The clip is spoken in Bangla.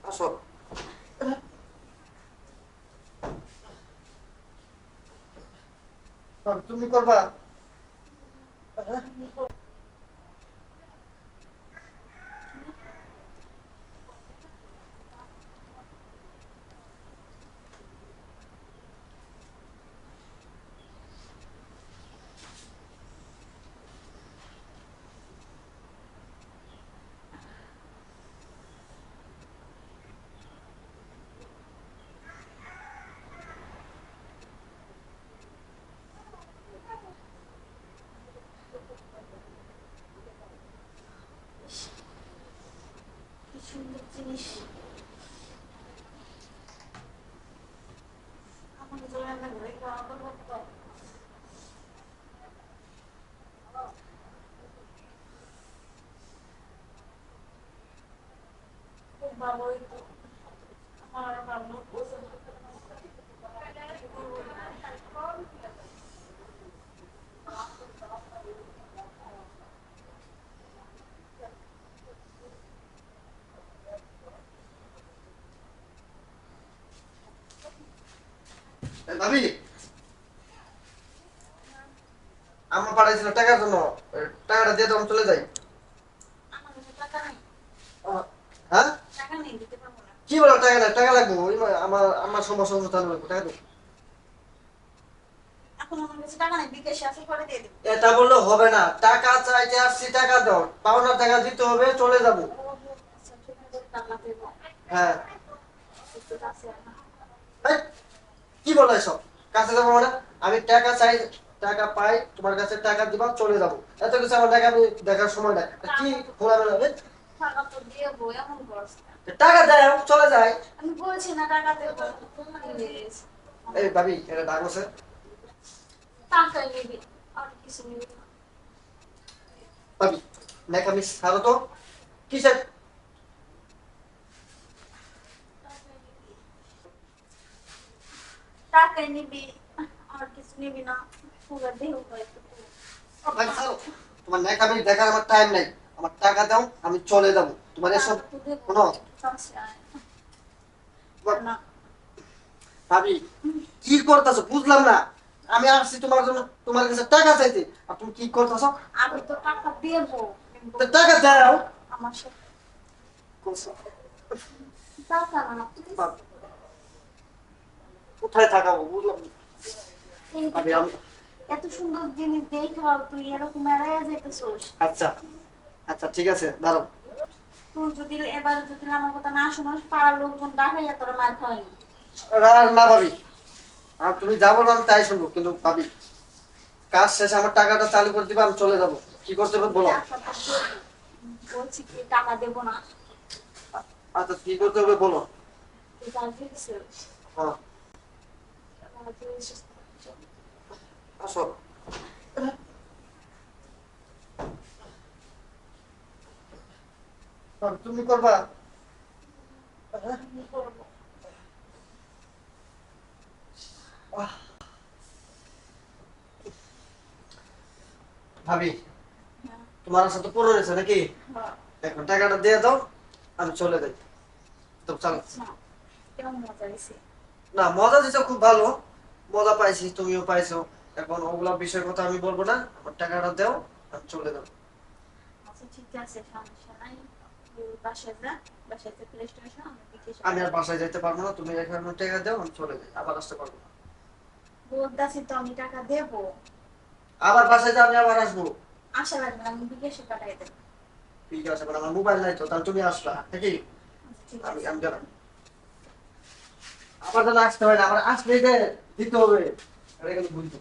আসো। তুমি করবা? কি সুন্দর জিনিস আমাকে তো রান্না করে খাওয়া করবো। খুব ভালো হইতো আমার ভালো পছন্দ। ভাবি, আমার পাঠাইছিল টাকার জন্য। টাকাটা দিয়ে তখন চলে যাই। আমার কাছে টাকা নেই, হ্যাঁ, টাকা নেই, দিতে পারবো না। কি বলো? টাকা নাই, টাকা লাগবে। আমার আমার সমস্যা হচ্ছে, তাহলে লাগবে টাকা দেবো। এখন আমার কাছে টাকা নেই, বিকাশে আছে, পরে দিয়ে দেবো। এটা বললে হবে না। টাকা চাইতে আসছি, টাকা দাও। পাওনার টাকা দিতে হবে, চলে যাবো। আচ্ছা ঠিক আছে, টাকা দেবো। হ্যাঁ। একটু কাছে আনা। এই, কি বলো এসব? কাছে যাবো মানে? আমি টাকা চাই, টাকা পাই, তোমার কাছে টাকা দিবা, চলে যাবো। এত কিছু আমার টাকা আমি দেখার সময় নাই। কি খোলামেলা? টাকা তো দেবো, এমন করছ না। টাকা দেয়, চলে যায়। আমি বলছি না টাকা দেবো, প্লিজ। এই ভাবি, এটা ডাক আছে। টাকাই নিবি, আর কিছু নিবি না। ভাবি, নেকামি ছাড়ো তো। কিসের? টাকাই নিবি, আর কিছু নিবি না। পুরো দেহ হয়তো। ভাই ছাড়ো। তোমার নেকামি দেখার আমার টাইম নাই। আমার টাকা দাও, আমি চলে যাবো। তোমার এসব টাকা তো দেবো, শোনো। কাছে আয়। তোমার- না, ভাবি, কি করতেছো বুঝলাম না। আমি আসছি তোমার জন্য, তোমার কাছে টাকা চাইতে, আর তুমি কি করতেছো? আমি তো টাকা দেবো, কিন্তু টাকা দাও। আমার সাথে করছো। টাকা না, প্লিজ। ভাবি, কোথায় থাকাবো বুঝলাম না। এই ভাবি, তো আমি এত সুন্দর জিনিস দেখাও, তুই এরকম এড়াইয়া যেতেছোস। আচ্ছা, আচ্ছা ঠিক আছে, দাঁড়াও। তুই যদি এবার যদি আমার কথা না শোনাস, পাড়ার লোকজন ডাকাইয়া তোরা মার খাওয়াইনি। না ভাবি, আর তুমি যাবো না, আমি তাই শুনবো, কিন্তু ভাবি কাজ শেষে আমার টাকাটা চালু করে দিবা, আমি চলে যাবো। কি করতে হবে বলো। টাকা তো দেবো। বলছি কি টাকা দেবো না। আচ্ছা, কি করতে হবে বলো। তুই রাজি হইছিস? হ্যাঁ। রাজি হইছিস? আসো। তুমি করবা? আমি করবো। ভাবি, হ্যাঁ, তোমার আশা তো পূরণ হয়েছে নাকি? হ্যাঁ। এখন টাকাটা দিয়ে দাও, আমি চলে যাই। তো চলো। আচ্ছা, কেমন মজা হয়েছে? না, মজা দিছো খুব ভালো। মজা পাইছি, তুমিও পাইছো। এখন ওগুলা বিষয়ের কথা আমি বলবো না। আমার টাকাটা দাও, আমি চলে যাবো। আচ্ছা ঠিক আছে, সমস্যা নাই। তুই বাসায় যা, বাসায় যে প্লে স্টেশন আমি বিকেশে আমি আর পাঠাবো। বাসায় যেতে পারবো না, তুমি এখানে টাকা দাও, আমি চলে যাই, আবার আসতে পারবো না। বলতাছি তো আমি টাকা দেবো। আবার বাসায় যাও, আমি আবার আসবো। আশা লাগবে না, আমি বিকেশে পাঠাই দেবো। ঠিক আছে, মানে আমার মোবাইল নাই তো, তাহলে তুমি আসবা নাকি? আচ্ছা ঠিক আমি আছে। আমি গেলাম। আবার যেন আসতে হয় না, আবার আসলে যে দিতে হবে, এটা কিন্তু বুঝতো।